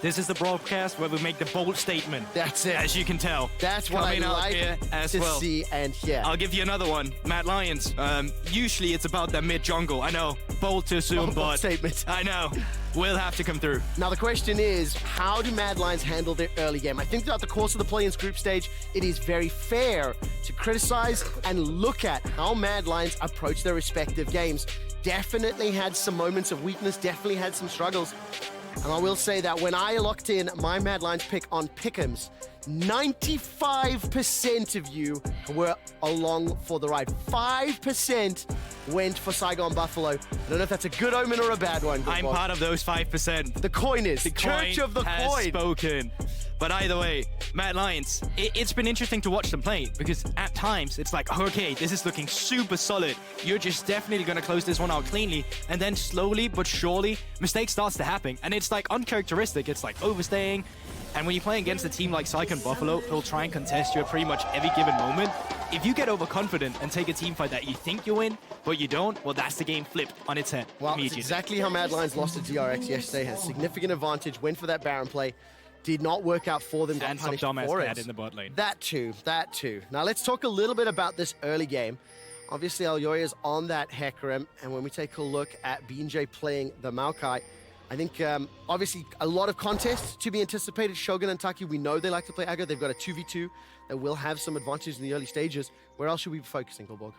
This is the broadcast where we make the bold statement. That's it. As you can tell. That's what I like to see and hear. I'll give you another one. Mad Lions. Usually it's about their mid jungle. I know. Bold to assume, but statement. I know. Will have to come through. Now the question is, how do Mad Lions handle their early game? I think throughout the course of the play-ins group stage, it is very fair to criticize and look at how Mad Lions approach their respective games. Definitely had some moments of weakness, definitely had some struggles. And I will say that when I locked in my Mad Lions pick on Pick'ems, 95% of you were along for the ride. 5% went for Saigon Buffalo. I don't know if that's a good omen or a bad one. I'm part of those 5%. The coin is. The Church of the has Coin. Spoken. But either way, Mad Lions, it's been interesting to watch them play because at times it's like, okay, this is looking super solid. You're just definitely going to close this one out cleanly. And then slowly but surely, mistake starts to happen. And it's like uncharacteristic. It's like overstaying. And when you're playing against a team like Saigon Buffalo, who'll try and contest you at pretty much every given moment, if you get overconfident and take a team fight that you think you win, but you don't, well, that's the game flipped on its head immediately. It's exactly how Mad Lions lost to DRX yesterday. Had significant advantage, went for that Baron play. Did not work out for them. And some dumbass dad in the bot lane. That too. Now let's talk a little bit about this early game. Obviously, Elyoya's on that Hecarim, and when we take a look at BJ playing the Maokai, I think, obviously, a lot of contests to be anticipated. Shogun and Taki, we know they like to play aggro. They've got a 2v2 that will have some advantages in the early stages. Where else should we be focusing, Goldborg?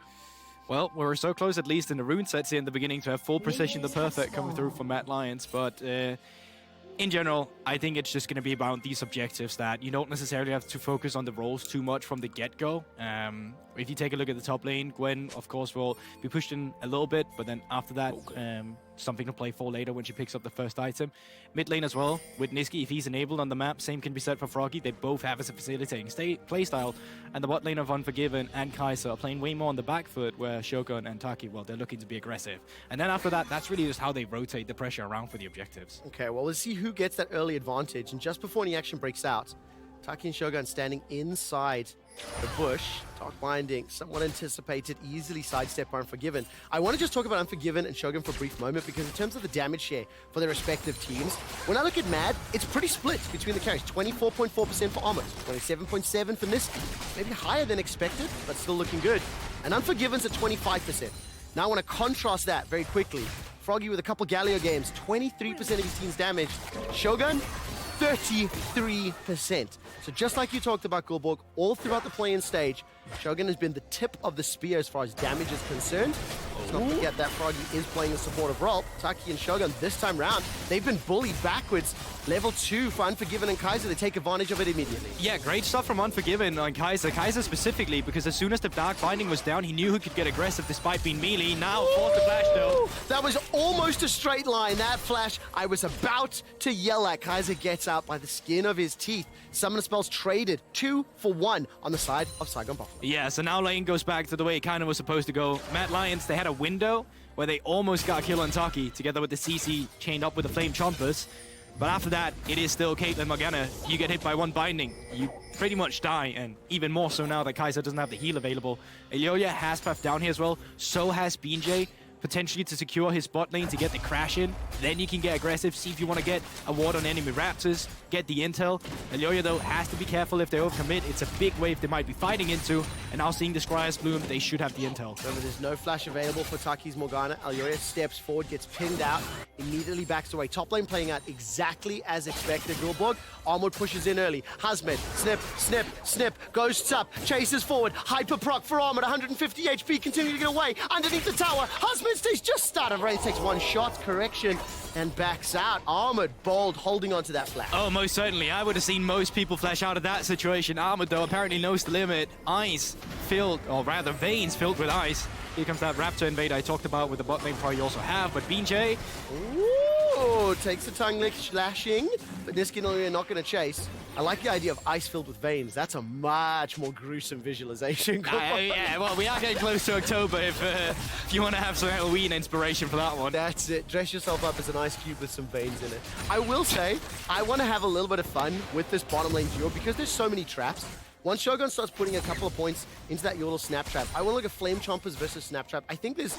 Well, we were so close, at least in the rune sets here in the beginning, to have full precision, the perfect coming through for Mad Lions. But in general, I think it's just going to be about these objectives that you don't necessarily have to focus on the roles too much from the get-go. If you take a look at the top lane, Gwen, of course, will be pushed in a little bit, but then after that, something to play for later when she picks up the first item. Mid lane as well, with Nisqy, if he's enabled on the map, same can be said for Froggy. They both have a facilitating playstyle, and the bot lane of Unforgiven and Kaiser are playing way more on the back foot, where Shogun and Taki, well, they're looking to be aggressive. And then after that, that's really just how they rotate the pressure around for the objectives. Okay, well, let's see who gets that early advantage. And just before any action breaks out, Taki and Shogun standing inside the bush. Dark Binding, somewhat anticipated, easily sidestep by Unforgiven. I want to just talk about Unforgiven and Shogun for a brief moment, because in terms of the damage share for their respective teams, when I look at Mad, it's pretty split between the carries. 24.4% for Armut, 27.7% for Nisqy. Maybe higher than expected, but still looking good. And Unforgiven's at 25%. Now I want to contrast that very quickly. Froggy with a couple Galio games, 23% of his team's damage. Shogun, 33%. So just like you talked about, Goldborg, all throughout the play-in stage, Shogun has been the tip of the spear as far as damage is concerned. Let's not forget that Froggy is playing a supportive role. Taki and Shogun, this time round, they've been bullied backwards. Level 2 for Unforgiven and Kaiser, they take advantage of it immediately. Yeah, great stuff from Unforgiven on Kaiser. Kaiser specifically, because as soon as the Dark Binding was down, he knew he could get aggressive despite being melee. Now, forced the flash though. That was almost a straight line. That flash, I was about to yell at. Kaiser gets out by the skin of his teeth. Summon spells traded 2 for 1 on the side of Saigon Buffalo. Yeah, so now lane goes back to the way it kind of was supposed to go. Mad Lions, they had a window where they almost got a kill on Taki, together with the CC chained up with the Flame Chompers. But after that, it is still Caitlyn, Morgana. You get hit by one binding, you pretty much die, and even more so now that Kaiser doesn't have the heal available. Elyoya has path down here as well, so has BJ, potentially to secure his bot lane to get the crash in. Then you can get aggressive, see if you want to get a ward on enemy Raptors, get the intel. Elyoya, though, has to be careful if they overcommit. It's a big wave they might be fighting into, and now seeing the Scryers bloom, they should have the intel. Remember, there's no flash available for Taki's Morgana. Elyoya steps forward, gets pinned out, immediately backs away. Top lane playing out exactly as expected. Gulborg, Armut pushes in early. Hasmed, snip, snip, snip, ghosts up, chases forward. Hyper proc for Armut, 150 HP, continue to get away. Underneath the tower, Hasmed stays just out of range, takes one shot, correction, and backs out. Armut bold, holding onto that flash. Oh, most certainly. I would have seen most people flash out of that situation. Armut, though, apparently knows the limit. Ice filled, or rather veins filled with ice. Here comes that Raptor invade I talked about with the bot lane probably also have, but BJ... Ooh, takes a tongue lick slashing, but Nisqy and Elyoya not going to chase. I like the idea of ice filled with veins. That's a much more gruesome visualization. Yeah, well, we are getting close to October if you want to have some Halloween inspiration for that one. That's it. Dress yourself up as an ice cube with some veins in it. I will say, I want to have a little bit of fun with this bottom lane duo because there's so many traps. Once Shogun starts putting a couple of points into that little snap trap, I want to look at Flame Chompers versus snap trap. I think there's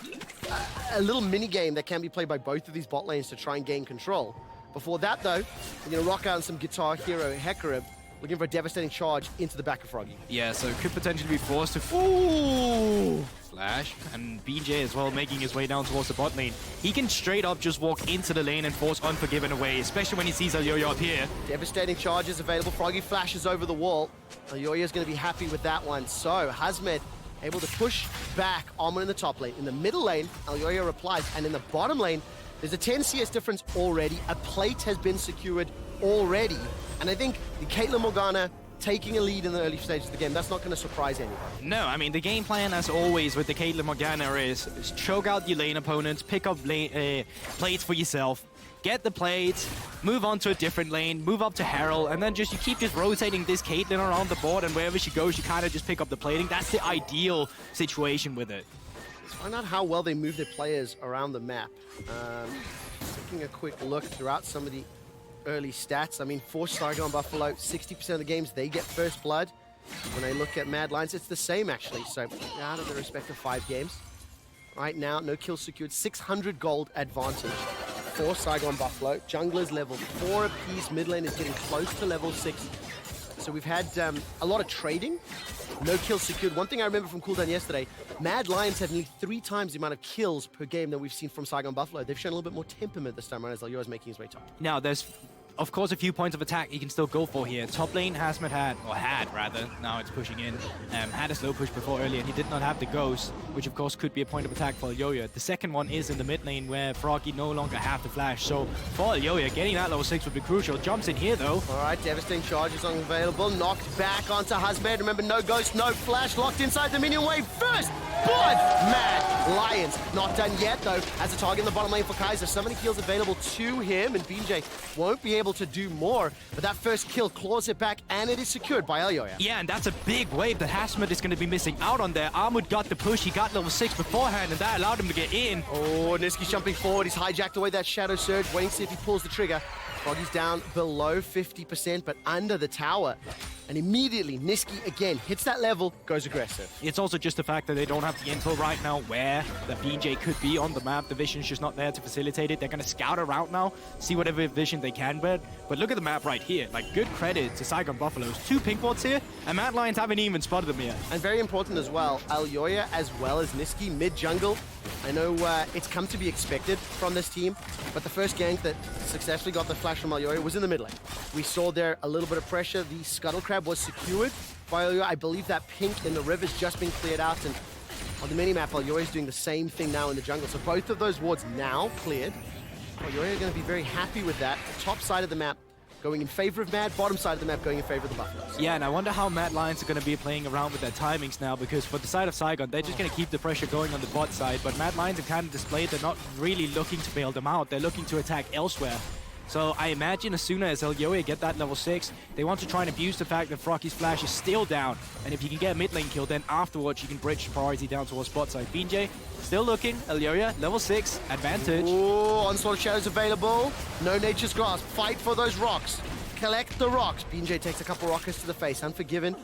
a little mini game that can be played by both of these bot lanes to try and gain control. Before that, though, we're going to rock out on some Guitar Hero Hecarim, looking for a devastating charge into the back of Froggy. Yeah, so it could potentially be forced to... Ooh! Flash. And BJ as well making his way down towards the bot lane. He can straight up just walk into the lane and force Unforgiven away, especially when he sees Elyoya up here. Devastating charges available. Froggy flashes over the wall. Elyoya's going to be happy with that one. So, Hasmed able to push back Armut in the top lane. In the middle lane, Elyoya replies. And in the bottom lane, there's a 10 CS difference already. A plate has been secured already. And I think the Caitlyn Morgana taking a lead in the early stages of the game, that's not going to surprise anybody. No, I mean, the game plan, as always, with the Caitlyn Morgana is choke out your lane opponents, pick up plates for yourself, get the plates, move on to a different lane, move up to Herald, and then you keep rotating this Caitlyn around the board, and wherever she goes, you kind of just pick up the plating. That's the ideal situation with it. Let's find out how well they move their players around the map. Taking a quick look throughout some of the early stats. I mean, for Saigon Buffalo, 60% of the games, they get first blood. When I look at Mad Lions, it's the same, actually. So, out of the respective 5 games. Right now, no kills secured. 600 gold advantage for Saigon Buffalo. Junglers level 4 apiece. Mid lane is getting close to level 6. So we've had a lot of trading. No kills secured. One thing I remember from cooldown yesterday, Mad Lions have nearly 3 times the amount of kills per game that we've seen from Saigon Buffalo. They've shown a little bit more temperament this time around as Elyoya is making his way top. Now, there's, of course, a few points of attack you can still go for here. Top lane, Hasmed had, now it's pushing in, had a slow push before earlier, and he did not have the Ghost, which of course could be a point of attack for Elyoya. The second one is in the mid lane where Froggy no longer have the flash, so for Elyoya, getting that level 6 would be crucial. Jumps in here though. Alright, devastating charges unavailable, knocked back onto Hasmed. Remember, no Ghost, no flash, locked inside the minion wave. First blood! Mad Lions. Not done yet though, as a target in the bottom lane for Kaiser. So many kills available to him, and BJ won't be able to do more, but that first kill claws it back, and it is secured by Elyoya. Yeah, and that's a big wave that Hasmed is going to be missing out on there. Armut got the push, he got level 6 beforehand, and that allowed him to get in. Oh, Nisqy jumping forward, he's hijacked away that Shadow Surge, waiting to see if he pulls the trigger. Froggy's down below 50%, but under the tower. And immediately, Nisqy again hits that level, goes aggressive. It's also just the fact that they don't have the intel right now where the BJ could be on the map. The vision's just not there to facilitate it. They're going to scout around now, see whatever vision they can, but look at the map right here. Like, good credit to Saigon Buffalo's 2 pink wards here, and Mad Lions haven't even spotted them yet. And very important as well, Elyoya as well as Nisqy mid-jungle. I know it's come to be expected from this team, but the first gank that successfully got the flash from Elyoya was in the mid lane. We saw there a little bit of pressure. The Scuttle Crab was secured by Elyoya. I believe that pink in the river's just been cleared out, and on the minimap, Elyoya is doing the same thing now in the jungle. So both of those wards now cleared. Elyoya are going to be very happy with that. Top side of the map going in favor of Mad, bottom side of the map going in favor of the Buffaloes. Yeah, and I wonder how Mad Lions are going to be playing around with their timings now, because for the side of Saigon, they're just going to keep the pressure going on the bot side, but Mad Lions have kind of displayed they're not really looking to bail them out. They're looking to attack elsewhere. So I imagine as soon as Elyoya get that level 6, they want to try and abuse the fact that Froggy's flash is still down. And if you can get a mid lane kill, then afterwards you can bridge priority down towards bot side. BJ still looking. Elyoya, level 6, advantage. Ooh, Onslaught Shadows available. No Nature's Grasp. Fight for those rocks. Collect the rocks. BJ takes a couple rockets to the face. Unforgiven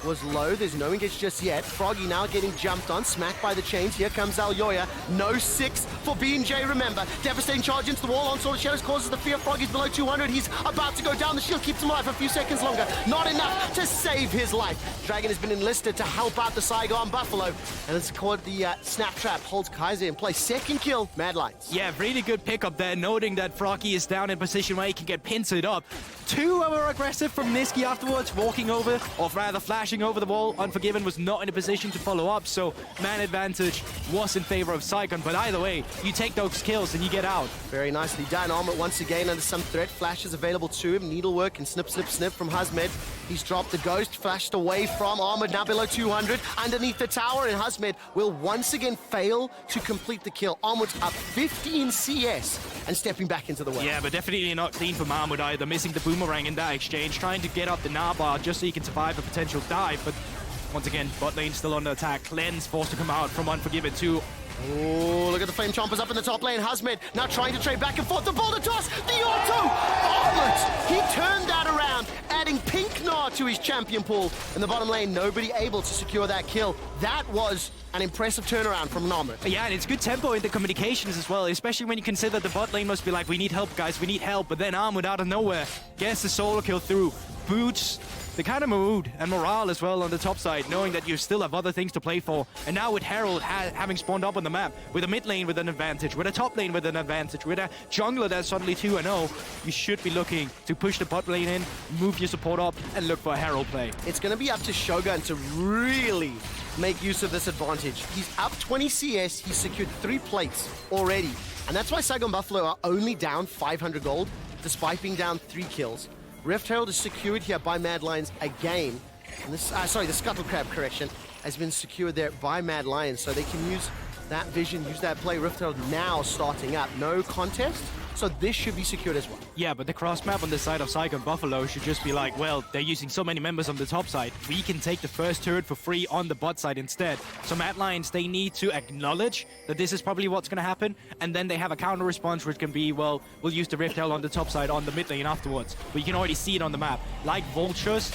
was low. There's no engage just yet. Froggy now getting jumped on. Smacked by the chains. Here comes Elyoya. No 6 for BJ, remember. Devastating charge into the wall. Onslaught Shadows causes the fear. Froggy's below 200. He's about to go down. The shield keeps him alive for a few seconds longer. Not enough to save his life. Dragon has been enlisted to help out the Saigon Buffalo. And it's caught the snap trap. Holds Kaiser in place. Second kill, Mad Lions. Yeah, really good pickup there, noting that Froggy is down in position where he can get pincered up. 2 were aggressive from Nisqy afterwards, walking over, or rather flashing over the wall. Unforgiven was not in a position to follow up, so man advantage was in favor of Saigon. But either way, you take those kills and you get out. Very nicely done. Armut once again under some threat. Flashes available to him. Needlework and snip, snip, snip from Hasmed. He's dropped the Ghost, flashed away from Armut, now below 200. Underneath the tower, and Hasmed will once again fail to complete the kill. Armut's up 15 CS and stepping back into the well. Yeah, but definitely not clean from Armut either. Missing the boomerang in that exchange, trying to get up the Gnar bar just so he can survive a potential dive. But once again, bot lane still under attack. Cleanse forced to come out from Unforgiven too. Oh, look at the Flame Chompers up in the top lane. Hasmed now trying to trade back and forth. The boulder toss, the auto! Armut! He turned that around, adding pink Gnar to his champion pool. In the bottom lane, nobody able to secure that kill. That was an impressive turnaround from Armut. Yeah, and it's good tempo in the communications as well, especially when you consider the bot lane must be like, we need help, guys, we need help. But then Armut out of nowhere gets the solo kill through, boots the kind of mood and morale as well on the top side, knowing that you still have other things to play for. And now with Herald having spawned up on the map, with a mid lane with an advantage, with a top lane with an advantage, with a jungler that's suddenly 2-0, you should be looking to push the bot lane in, move your support up, and look for a Herald play. It's going to be up to Shogun to really make use of this advantage. He's up 20 CS, he's secured 3 plates already. And that's why Saigon Buffalo are only down 500 gold, despite being down 3 kills. Rift Herald is secured here by Mad Lions again. And this, the Scuttle Crab, correction, has been secured there by Mad Lions, so they can use that vision, use that play. Rift Herald now starting up. No contest, so this should be secured as well. Yeah, but the cross map on the side of Saigon Buffalo should just be like, well, they're using so many members on the top side. We can take the first turret for free on the bot side instead. So Mad Lions, they need to acknowledge that this is probably what's going to happen, and then they have a counter response which can be, well, we'll use the Rift Hell on the top side on the mid lane afterwards. But you can already see it on the map. Like vultures,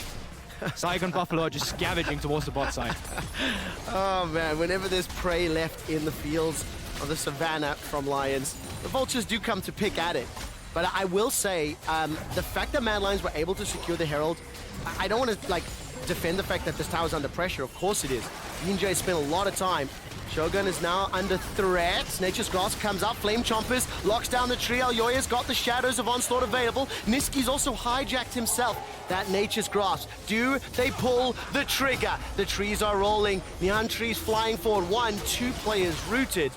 Saigon Buffalo are just scavenging towards the bot side. Oh man, whenever there's prey left in the fields of the savannah from Lions, the vultures do come to pick at it. But I will say, the fact that Mad Lions were able to secure the Herald, I don't want to defend the fact that this tower's under pressure. Of course it is. BJ spent a lot of time. Shogun is now under threat. Nature's Grasp comes up. Flame Chompers locks down the tree. Elyoya's got the Shadows of Onslaught available. Nisqy's also hijacked himself. That Nature's Grasp. Do they pull the trigger? The trees are rolling. Nyan trees flying forward. 1, 2 players rooted.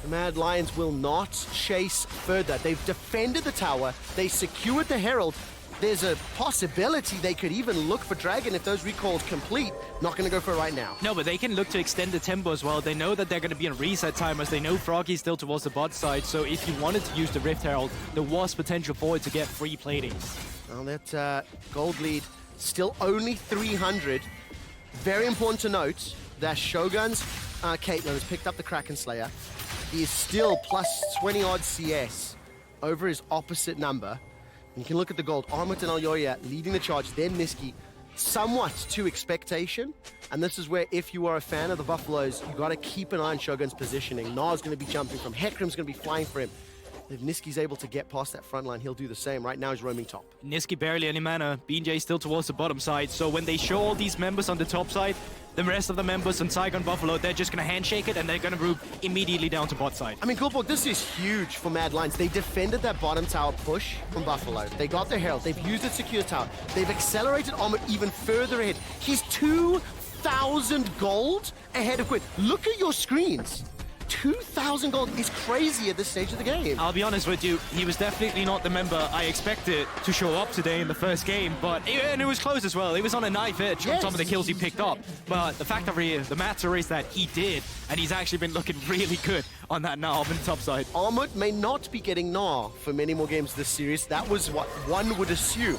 The Mad Lions will not chase further. They've defended the tower. They secured the Herald. There's a possibility they could even look for Dragon if those recalls complete. Not going to go for it right now. No, but they can look to extend the tempo as well. They know that they're going to be in reset time, as they know Froggy's still towards the bot side. So if you wanted to use the Rift Herald, there was potential for it to get free plating. Well, that gold lead still only 300. Very important to note that Shogun's Caitlyn has picked up the Kraken Slayer. He is still plus 20 odd CS over his opposite number. And you can look at the gold. Armut and Elyoya leading the charge, then Nisqy, somewhat to expectation. And this is where, if you are a fan of the Buffaloes, you got to keep an eye on Shogun's positioning. Gnar's going to be jumping from, Hecarim's going to be flying for him. If Nisqy's able to get past that front line, he'll do the same. Right now, he's roaming top. Nisqy barely any mana. BJ still towards the bottom side. So when they show all these members on the top side, the rest of the members on Saigon Buffalo, they're just going to handshake it, and they're going to move immediately down to bot side. I mean, Coolborg, this is huge for Mad Lions. They defended that bottom tower push from Buffalo. They got their Herald. They've used the secure tower. They've accelerated Armut even further ahead. He's 2,000 gold ahead of Gwen. Look at your screens. 2,000 gold is crazy at this stage of the game. I'll be honest with you, he was definitely not the member I expected to show up today in the first game, and it was close as well. It was on a knife edge on some of the kills he picked up. But the fact of the matter is that he did, and he's actually been looking really good on that Gnar on the top side. Armut may not be getting Gnar for many more games this series. That was what one would assume.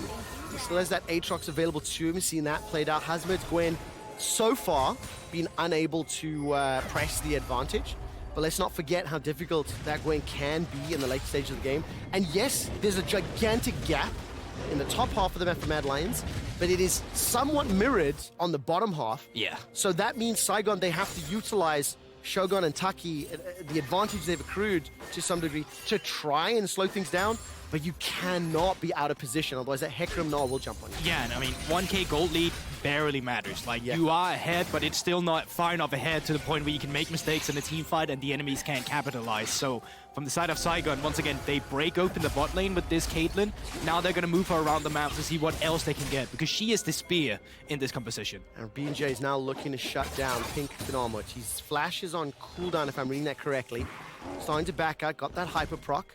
He still has that Aatrox available to him. Seen that played out. Hasmed, Gwen, so far been unable to press the advantage. But let's not forget how difficult that Gwen can be in the late stage of the game. And yes, there's a gigantic gap in the top half of the map for Mad Lions, but it is somewhat mirrored on the bottom half. Yeah. So that means Saigon, they have to utilize Shogun and Taki, the advantage they've accrued to some degree, to try and slow things down. But you cannot be out of position, otherwise that Hecarim Gnar will jump on you. Yeah, and I mean, 1k gold lead barely matters. Like, you are ahead, but it's still not far enough ahead to the point where you can make mistakes in a team fight and the enemies can't capitalize. So, from the side of Saigon, once again, they break open the bot lane with this Caitlyn. Now they're going to move her around the map to see what else they can get, because she is the spear in this composition. And BJ is now looking to shut down Pink Armut. His flash is on cooldown, if I'm reading that correctly. Starting to back out, got that hyper proc.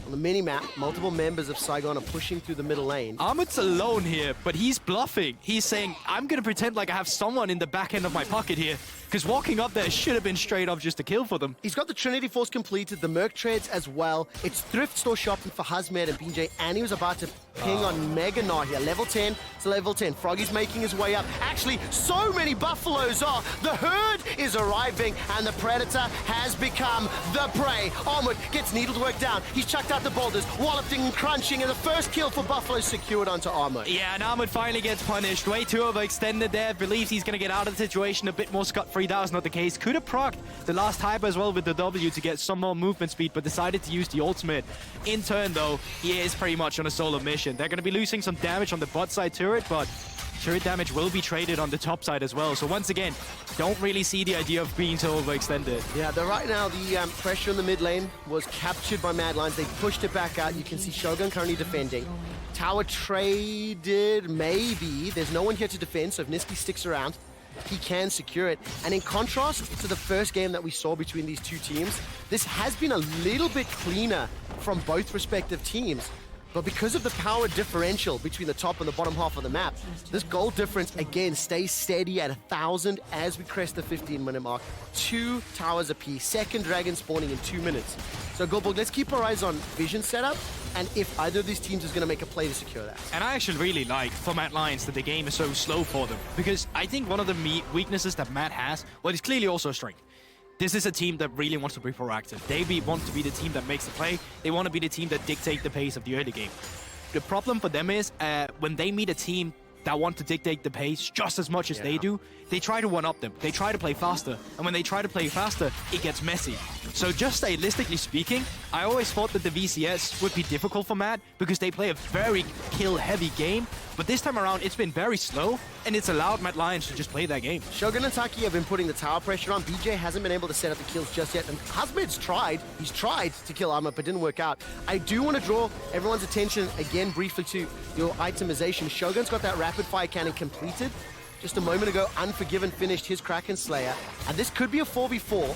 On the mini-map, multiple members of Saigon are pushing through the middle lane. Armut's alone here, but he's bluffing. He's saying, I'm going to pretend like I have someone in the back end of my pocket here, because walking up there should have been straight up just a kill for them. He's got the Trinity Force completed, the Merc Treads as well. It's thrift store shopping for Hasmed and BJ, and he was about to ping on Mega Gnar here. Level 10, to level 10. Froggy's making his way up. Actually, so many Buffaloes are. The herd is arriving, and the Predator has become the prey. Armut gets needled work down. He's chucked out the boulders, walloping and crunching, and the first kill for Buffalo secured onto Armut. Yeah, and Armut finally gets punished. Way too overextended there. Believes he's going to get out of the situation a bit more scot-free. That was not the case. Could have procced the last hyper as well with the W to get some more movement speed, but decided to use the ultimate. In turn, though, he is pretty much on a solo mission. They're going to be losing some damage on the bot side turret, but turret damage will be traded on the top side as well. So once again, don't really see the idea of being so overextended. Yeah, right now the pressure in the mid lane was captured by Mad Lions. They pushed it back out. You can see Shogun currently defending. Tower traded, maybe. There's no one here to defend, so if Nisqy sticks around, he can secure it. And in contrast to the first game that we saw between these two teams, this has been a little bit cleaner from both respective teams. But because of the power differential between the top and the bottom half of the map, this gold difference, again, stays steady at 1,000 as we crest the 15-minute mark. 2 towers apiece, second dragon spawning in 2 minutes. So, Goldberg, let's keep our eyes on vision setup, and if either of these teams is going to make a play to secure that. And I actually really like for Mad Lions that the game is so slow for them, because I think one of the weaknesses that Mad has, well, it's clearly also a strength. This is a team that really wants to be proactive. They want to be the team that makes the play. They want to be the team that dictate the pace of the early game. The problem for them is when they meet a team that want to dictate the pace just as much as they do, they try to one-up them. They try to play faster. And when they try to play faster, it gets messy. So just stylistically speaking, I always thought that the VCS would be difficult for Mad because they play a very kill-heavy game. But this time around, it's been very slow, and it's allowed Mad Lions to just play their game. Shogun and Taki have been putting the tower pressure on. BJ hasn't been able to set up the kills just yet, and Hasmed's tried. He's tried to kill Armut, but didn't work out. I do want to draw everyone's attention again briefly to your itemization. Shogun's got that rapid-fire cannon completed. Just a moment ago, Unforgiven finished his Kraken Slayer, and this could be a 4v4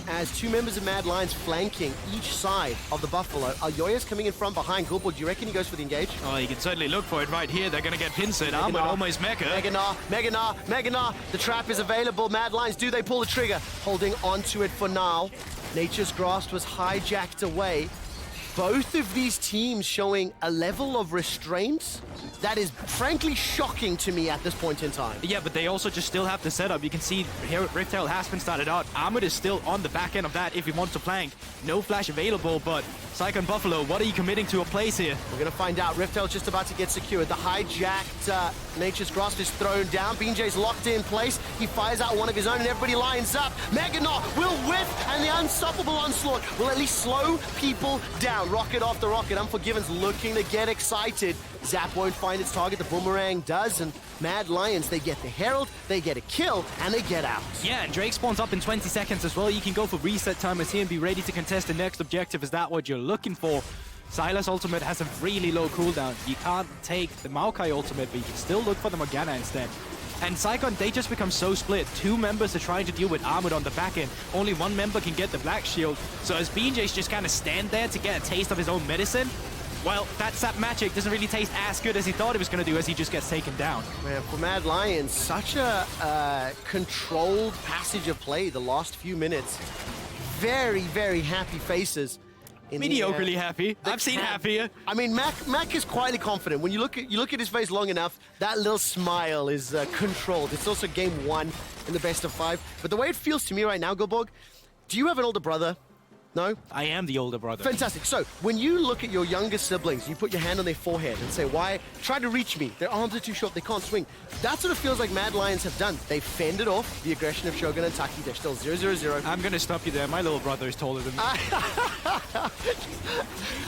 as 2 members of Mad Lions flanking each side of the Buffalo. Elyoya's coming in from behind. Gulbo, do you reckon he goes for the engage? Oh, you can certainly look for it right here. They're going to get pincered. Armut almost mecha. Gnar. The trap is available. Mad Lions, do they pull the trigger? Holding onto it for now. Nature's Grasp was hijacked away. Both of these teams showing a level of restraint that is frankly shocking to me at this point in time. Yeah, but they also just still have the setup. You can see here Riftail has been started out. Armut is still on the back end of that if he wants to flank. No flash available, but Saigon Buffalo, what are you committing to a place here? We're going to find out. Riftail's just about to get secured. The hijacked Nature's Grasp is thrown down. BJ's locked in place. He fires out one of his own and everybody lines up. Gnar will whiff, and the unstoppable onslaught will at least slow people down. Rocket after rocket. Unforgiven's looking to get excited. Zap won't find its target. The boomerang does, and Mad Lions, they get the Herald, they get a kill, and they get out. Yeah, and Drake spawns up in 20 seconds as well. You can go for reset timers here and be ready to contest the next objective. Is that what you're looking for? Sylas ultimate has a really low cooldown. You can't take the Maokai ultimate, but you can still look for the Morgana instead. And Saigon, they just become so split. 2 members are trying to deal with Armut on the back end. Only 1 member can get the Black Shield. So as BJ's just kind of stand there to get a taste of his own medicine, well, that Sap Magic doesn't really taste as good as he thought it was going to do as he just gets taken down. Man, for Mad Lions, such a controlled passage of play the last few minutes. Very, very happy faces. Mediocrely happy. I've seen happier. I mean, Mac is quietly confident. When you look at his face long enough, that little smile is controlled. It's also game 1 in the best of 5. But the way it feels to me right now, Goborg, do you have an older brother? No? I am the older brother. Fantastic. So, when you look at your younger siblings, you put your hand on their forehead and say, why? Try to reach me. Their arms are too short. They can't swing. That's what it feels like Mad Lions have done. They've fended off the aggression of Shogun and Taki. They're still 0-0-0. I'm going to stop you there. My little brother is taller than me.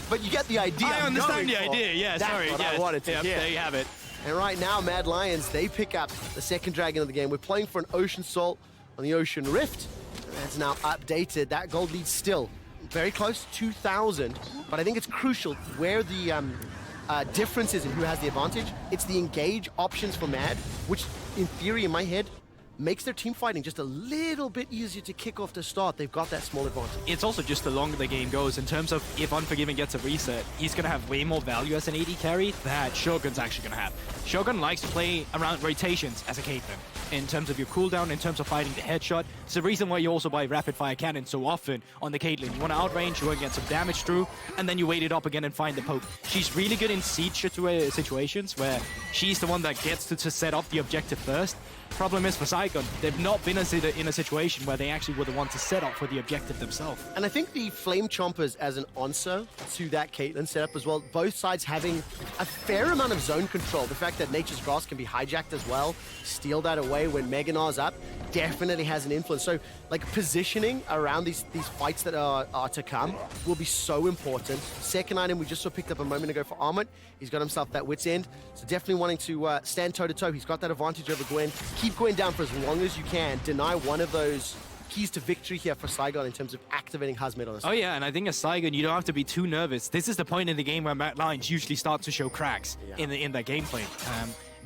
But you get the idea. I understand the idea. Yeah, That's sorry. what Yeah, I wanted to hear. there you have it. And right now, Mad Lions, they pick up the second dragon of the game. We're playing for an Ocean Salt on the Ocean Rift. That's now updated. That gold lead still very close, 2,000. But I think it's crucial where the difference is in who has the advantage. It's the engage options for Mad, which in theory, in my head, makes their team fighting just a little bit easier to kick off to start. They've got that small advantage. It's also just the longer the game goes in terms of if Unforgiven gets a reset, he's going to have way more value as an AD carry that Shogun's actually going to have. Shogun likes to play around rotations as a Caitlyn. In terms of your cooldown, in terms of fighting the headshot. It's the reason why you also buy rapid fire cannon so often on the Caitlyn. You want to outrange, you want to get some damage through, and then you wait it up again and find the poke. She's really good in siege situations where she's the one that gets to set up the objective first. Problem is for Saigon, they've not been in a situation where they actually were the one to set up for the objective themselves. And I think the Flame Chompers as an answer to that Caitlyn setup as well, both sides having a fair amount of zone control. The fact that Nature's Grass can be hijacked as well, steal that away when Mega Gnar's up, definitely has an influence. So like positioning around these fights that are to come will be so important. Second item we just saw picked up a moment ago for Armut. He's got himself that wit's end. So definitely wanting to stand toe-to-toe. He's got that advantage over Gwen. Keep Gwen down for as long as you can. Deny one of those keys to victory here for Saigon in terms of activating Hasmed on us. Oh yeah, and I think as Saigon, you don't have to be too nervous. This is the point in the game where Matt Lions usually start to show cracks in their gameplay.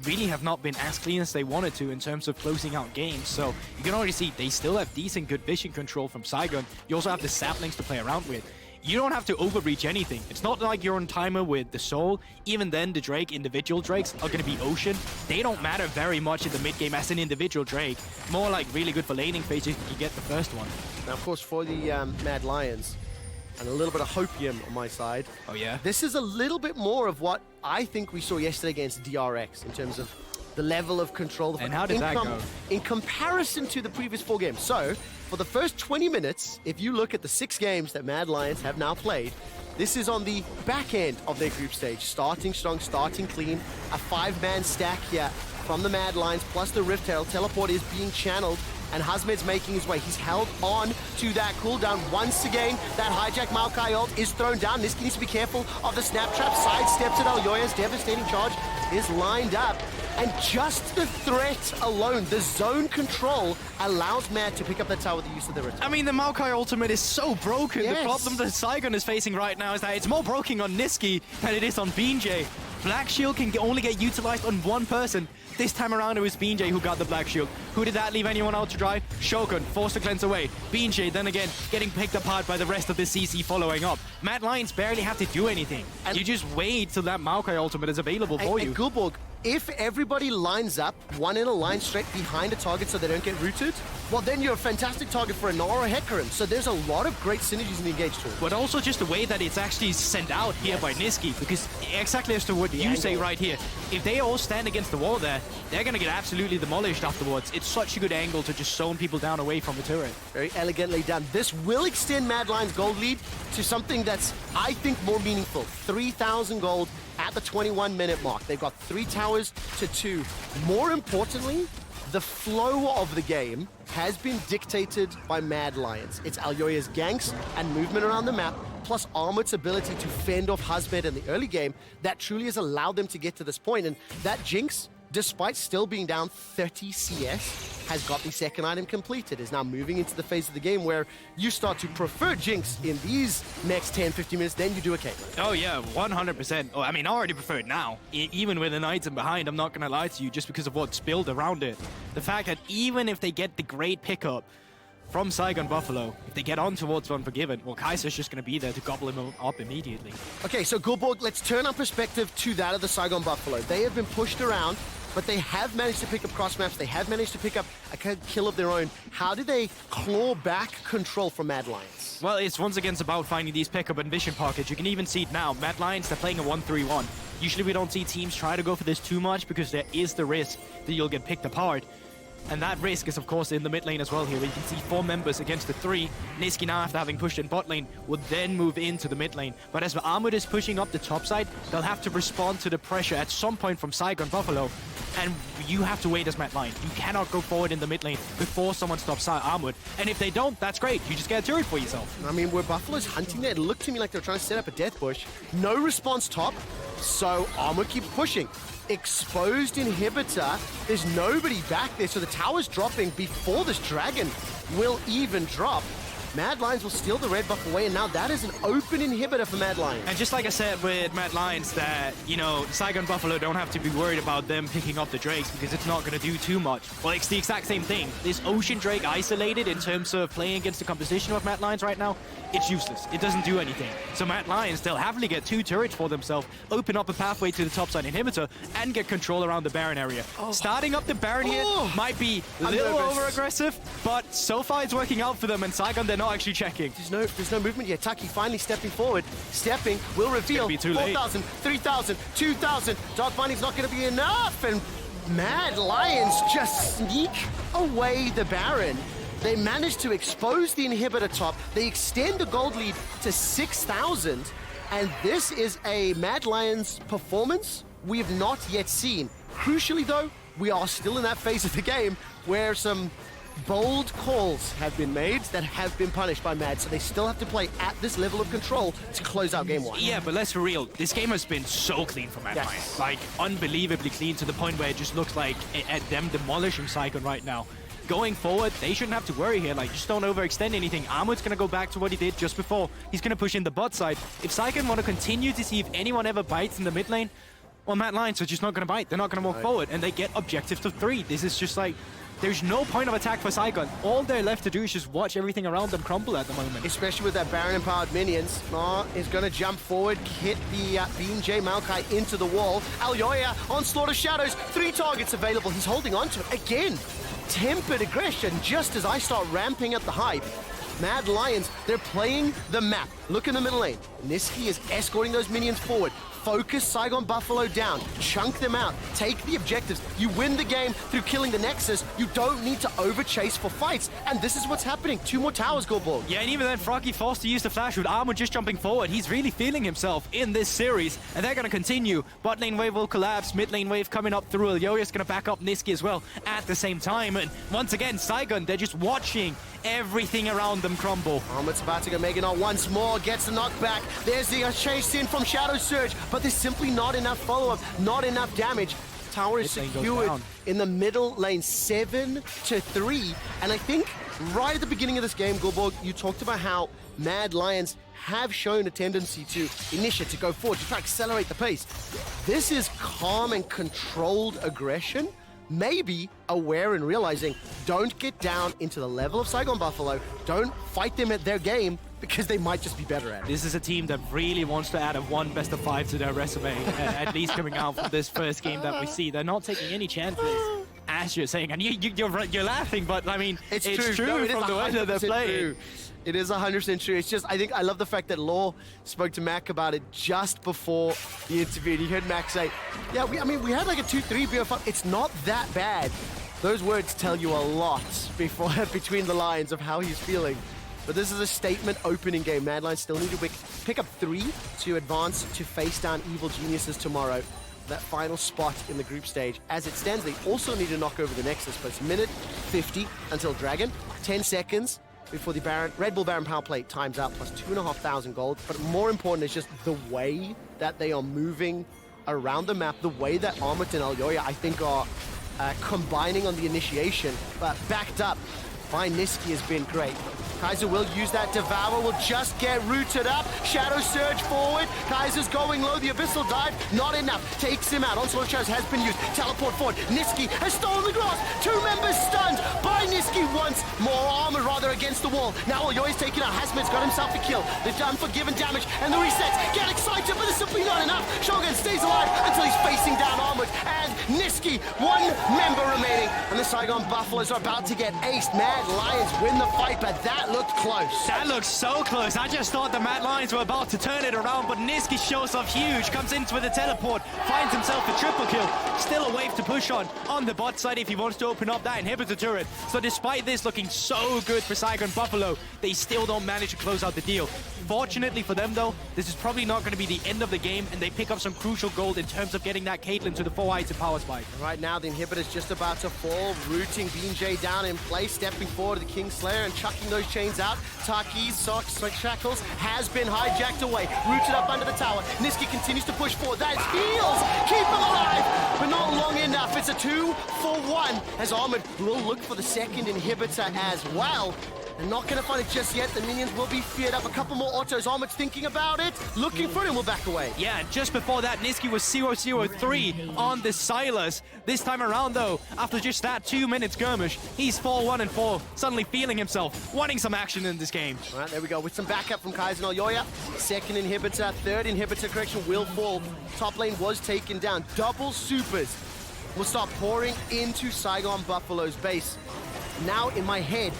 Really have not been as clean as they wanted to in terms of closing out games. So you can already see they still have decent good vision control from Saigon. You also have the saplings to play around with. You don't have to overreach anything. It's not like you're on timer with the Soul. Even then, the Drake, individual Drakes, are going to be Ocean. They don't matter very much in the mid game as an individual Drake. More like really good for laning phases if you get the first one. Now, of course, for the Mad Lions, and a little bit of hopium on my side. Oh, yeah? This is a little bit more of what I think we saw yesterday against DRX in terms of the level of control. And how did that go? In comparison to the previous 4 games. So, for the first 20 minutes, if you look at the 6 games that Mad Lions have now played, this is on the back end of their group stage. Starting strong, starting clean. A 5-man stack here from the Mad Lions, plus the Rift Herald. Teleport is being channeled, and Hasmed's making his way. He's held on to that cooldown. Once again, that hijack Maokai ult is thrown down. Nisqy needs to be careful of the snap trap. Sidesteps at Elyoya's devastating charge is lined up. And just the threat alone, the zone control, allows Mad to pick up that tower with the use of the return. I mean, the Maokai ultimate is so broken. Yes. The problem that Saigon is facing right now is that it's more broken on Nisqy than it is on BJ. Black Shield can only get utilized on one person. This time around, it was BJ who got the Black Shield. Who did that leave anyone out to dry? Shogun, forced to cleanse away. BJ, then again, getting picked apart by the rest of the CC following up. Mad Lions barely have to do anything. And you just wait till that Maokai ultimate is available for you. And Gulborg, if everybody lines up, one in a line straight behind a target so they don't get rooted, well, then you're a fantastic target for a Gnar or Hecarim. So there's a lot of great synergies in the engaged tool. But also just the way that it's actually sent out here by Nisqy, because exactly as to what you say right here, if they all stand against the wall there, they're going to get absolutely demolished afterwards. It's such a good angle to just zone people down away from the turret. Very elegantly done. This will extend Mad Lions' gold lead to something that's, I think, more meaningful. 3,000 gold at the 21-minute mark. They've got 3 towers to 2. More importantly, the flow of the game has been dictated by Mad Lions. It's Elyoya's ganks and movement around the map, plus Armut's ability to fend off Hasmed in the early game that truly has allowed them to get to this point. And that Jinx, despite still being down 30 CS, has got the second item completed, is now moving into the phase of the game where you start to prefer Jinx in these next 10-15 minutes than you do a Caitlyn. Oh yeah, 100%. Oh, I mean, I already prefer it now. Even with an item behind, I'm not going to lie to you, just because of what's built around it. The fact that even if they get the great pickup from Saigon Buffalo, if they get on towards Unforgiven, well, Kaiser's just going to be there to gobble him up immediately. Okay, so Gulborg, let's turn our perspective to that of the Saigon Buffalo. They have been pushed around, but they have managed to pick up cross maps. They have managed to pick up a kill of their own. How do they claw back control from Mad Lions? Well, it's once again about finding these pickup and vision pockets. You can even see it now. Mad Lions, they're playing a 1-3-1. Usually we don't see teams try to go for this too much because there is the risk that you'll get picked apart. And that risk is, of course, in the mid lane as well here. We can see 4 members against the 3. Nisqy now, after having pushed in bot lane, would then move into the mid lane. But as Armut is pushing up the top side, they'll have to respond to the pressure at some point from Saigon Buffalo. And you have to wait as Mad Lion. You cannot go forward in the mid lane before someone stops Armut. And if they don't, that's great. You just get a turret for yourself. I mean, where Buffalo's hunting there, it looked to me like they were trying to set up a death bush. No response top, so Armut keeps pushing. Exposed inhibitor, there's nobody back there, so the tower's dropping before this dragon will even drop. Mad Lions will steal the red buff away, and now that is an open inhibitor for Mad Lions. And just like I said with Mad Lions, that, you know, Saigon Buffalo don't have to be worried about them picking up the Drakes because it's not going to do too much. Well, it's the exact same thing. This Ocean Drake isolated in terms of playing against the composition of Mad Lions right now, it's useless. It doesn't do anything. So Mad Lions, they'll happily get 2 turrets for themselves, open up a pathway to the topside inhibitor, and get control around the Baron area. Starting up the Baron here might be a little over-aggressive, but so far it's working out for them, and Saigon, they're not actually checking. There's no movement yet. Taki finally stepping forward. Stepping will reveal 4,000, 3,000, 2,000. Dark Binding's not going to be enough, and Mad Lions just sneak away the Baron. They manage to expose the inhibitor top. They extend the gold lead to 6,000, and this is a Mad Lions performance we have not yet seen. Crucially, though, we are still in that phase of the game where some bold calls have been made that have been punished by Mad, so they still have to play at this level of control to close out game 1. Yeah, but let's be real. This game has been so clean for Mad Lions. Like, unbelievably clean to the point where it just looks like them demolishing Saigon right now. Going forward, they shouldn't have to worry here. Like, just don't overextend anything. Armut's going to go back to what he did just before. He's going to push in the bot side. If Saigon want to continue to see if anyone ever bites in the mid lane, well, Mad Lions are just not going to bite. They're not going to walk forward, and they get objectives to 3. This is just like, there's no point of attack for Saigon. All they're left to do is just watch everything around them crumble at the moment. Especially with that Baron-empowered minions. Gnar is going to jump forward, hit the BJ Maokai into the wall. Elyoya, Onslaught of Shadows, 3 targets available. He's holding on to it. Again, tempered aggression just as I start ramping up the hype. Mad Lions, they're playing the map. Look in the middle lane. Nisqy is escorting those minions forward. Focus Saigon Buffalo down, chunk them out, take the objectives. You win the game through killing the Nexus. You don't need to over-chase for fights, and this is what's happening. 2 more towers, Goldborg. Yeah, and even then, Froggy forced to use the flash with Armut just jumping forward. He's really feeling himself in this series, and they're going to continue. Bot lane wave will collapse, mid lane wave coming up through. Elyoya's going to back up Nisqy as well at the same time, and once again, Saigon, they're just watching everything around them crumble. Armut's about to go Mega Knot once more, gets the knockback. There's the chase in from Shadow Surge, but there's simply not enough follow-up, not enough damage. Tower is secured in the middle lane, 7-3. And I think right at the beginning of this game, Goldborg, you talked about how Mad Lions have shown a tendency to initiate, to go forward, to try to accelerate the pace. This is calm and controlled aggression. Maybe aware and realizing, don't get down into the level of Saigon Buffalo, don't fight them at their game, because they might just be better at it. This is a team that really wants to add a 1 best of 5 to their resume, at least coming out from this first game that we see. They're not taking any chances, as you're saying. And you're laughing, but I mean, it's true no, from the way that they're playing. True. It is 100% true. It's just, I love the fact that Law spoke to Mac about it just before the interview. And you heard Mac say, yeah, we had like a 2-3 BO5. It's not that bad. Those words tell you a lot between the lines of how he's feeling. But this is a statement opening game. Mad Lions still need to pick up 3 to advance to face down Evil Geniuses tomorrow. That final spot in the group stage. As it stands, they also need to knock over the Nexus, but it's minute 50 until Dragon. 10 seconds before the Red Bull Baron power play times out, plus 2,500 gold. But more important is just the way that they are moving around the map, the way that Armut and Elyoya, I think, are combining on the initiation, but backed up by Nisqy has been great. Kaiser will use that Devour, will just get rooted up. Shadow Surge forward. Kaiser's going low. The Abyssal Dive, not enough. Takes him out. Onslaught Shadows has been used. Teleport forward. Nisqy has stolen the grass. 2 members stunned by Nisqy once. More armor, rather, against the wall. Now Elyoya's taken out. Hasmed's got himself a kill. The Unforgiven damage and the resets. Get excited, but it's simply not enough. Shogun stays alive until he's facing down Armut. And Nisqy, 1 member remaining. And the Saigon Buffaloes are about to get aced. Mad Lions win the fight, but that looked close. That looks so close. I just thought the Mad Lions were about to turn it around, but Nisqy shows off huge, comes in with a teleport, finds himself a triple kill. Still a wave to push on the bot side if he wants to open up that inhibitor turret. So despite this looking so good for Saigon Buffalo, they still don't manage to close out the deal. Fortunately for them though, this is probably not going to be the end of the game, and they pick up some crucial gold in terms of getting that Caitlyn to the 4-item power spike. Right now the inhibitor's just about to fall, rooting BJ down in place, stepping forward to the Kingslayer and chucking those chains out. Taki's socks like shackles has been hijacked away, rooted up under the tower. Nisqy continues to push forward. That heals, keep him alive, but not long enough. It's a 2-for-1 as Armut will look for the second inhibitor as well. They're not going to find it just yet. The minions will be feared up. A couple more autos. Armut's thinking about it, looking for it, and will back away. Yeah, and just before that, Nisqy was 0-0-3 on the Sylas. This time around, though, after just that 2-minute skirmish, he's 4-1-4, suddenly feeling himself, wanting some action in this game. All right, there we go. With some backup from Kaiser and Elyoya. Second inhibitor, third inhibitor correction will fall. Top lane was taken down. Double supers will start pouring into Saigon Buffalo's base. Now, in my head,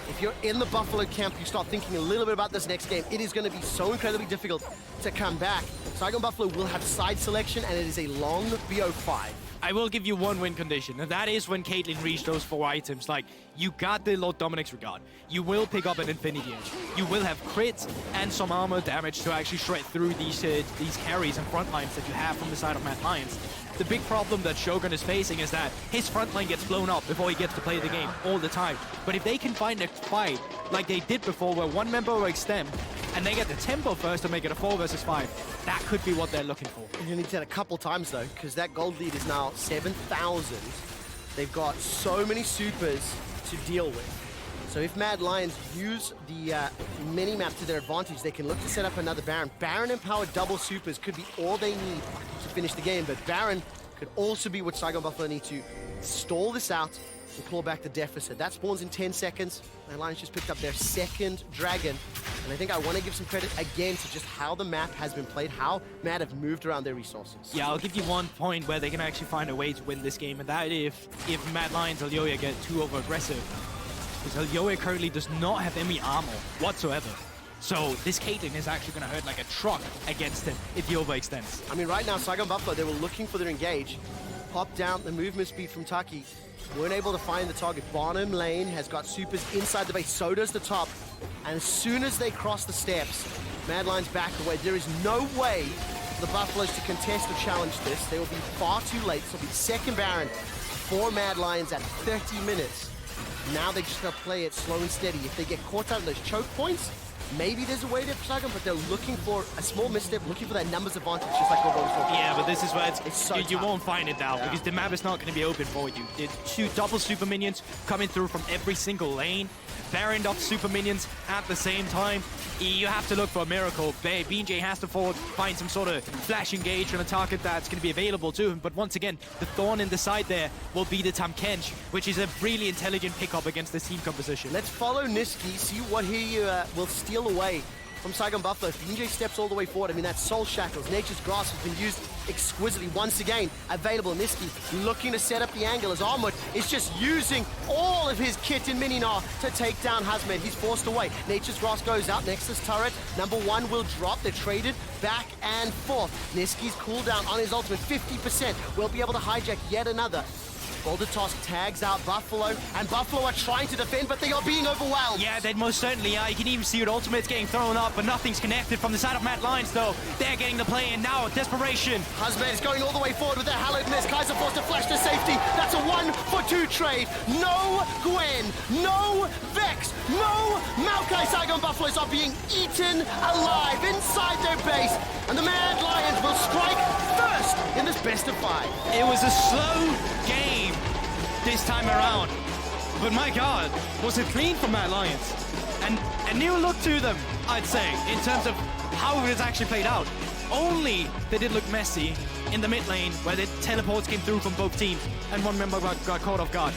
if you're in the Buffalo camp, you start thinking a little bit about this next game. It is going to be so incredibly difficult to come back. Saigon Buffalo will have side selection, and it is a long BO5. I will give you one win condition, and that is when Caitlyn reached those 4 items. Like, you got the Lord Dominic's Regard. You will pick up an Infinity Edge. You will have crits and some armor damage to actually shred through these carries and front lines that you have from the side of Mad Lions. The big problem that Shogun is facing is that his front line gets blown up before he gets to play the game all the time. But if they can find a fight like they did before, where one member will extend and they get the tempo first to make it a 4 versus 5, that could be what they're looking for. You need that a couple times though, because that gold lead is now 7,000. They've got so many supers to deal with. So if Mad Lions use the mini-map to their advantage, they can look to set up another Baron. Baron-empowered double supers could be all they need to finish the game, but Baron could also be what Saigon Buffalo need to stall this out and claw back the deficit. That spawns in 10 seconds. Mad Lions just picked up their second dragon, and I think I want to give some credit again to just how the map has been played, how Mad have moved around their resources. Yeah, I'll give you one point where they can actually find a way to win this game, and that if Mad Lions Elyoya get too over-aggressive. Because Elyoya currently does not have any armor whatsoever. So this Caitlyn is actually going to hurt like a truck against him if he overextends. I mean, right now, Saigon Buffalo, they were looking for their engage. Pop down the movement speed from Taki. Weren't able to find the target. Bottom lane has got supers inside the base. So does the top. And as soon as they cross the steps, Mad Lions back away. There is no way for the Buffaloes to contest or challenge this. They will be far too late. So it'll be second Baron for Mad Lions at 30 minutes. Now they just gotta play it slow and steady. If they get caught out of those choke points, maybe there's a way to Saigon, but they're looking for a small misstep, looking for that numbers advantage, just like what I was talking about. Yeah, but this is where it's so you won't find it now, because the map is not going to be open for you. There's 2 double super minions coming through from every single lane. Baron up super minions at the same time. You have to look for a miracle. BJ has to find some sort of flash engage on a target that's going to be available to him. But once again, the thorn in the side there will be the Tahm Kench, which is a really intelligent pickup against this team composition. Let's follow Nisqy, see what he will steal away from Saigon Buffalo. If BJ steps all the way forward, I mean, that's Soul Shackles. Nature's Grasp has been used exquisitely. Once again, available. Nisqy looking to set up the angle as Armut is just using all of his kit in Mini-Gnar to take down Hasmed. He's forced away. Nature's Grasp goes out. Nexus turret, number 1 will drop. They're traded back and forth. Nisqy's cooldown on his ultimate, 50%. Will be able to hijack yet another. Boulder Toss tags out Buffalo, and Buffalo are trying to defend, but they are being overwhelmed. Yeah, they most certainly are. You can even see it, ultimate's getting thrown up, but nothing's connected from the side of Mad Lions, though. They're getting the play in now, desperation. Hasmed is going all the way forward with their hallowed miss. Kaiser forced to flash to safety. That's a 1-for-2 trade. No Gwen, no Vex, no Maokai. Saigon Buffaloes are being eaten alive inside their base, and the Mad Lions will strike first in this best of 5. It was a slow game this time around, but my god, was it clean from Mad Lions, and a new look to them, I'd say, in terms of how it was actually played out. Only they did look messy in the mid lane, where the teleports came through from both teams and one member got caught off guard.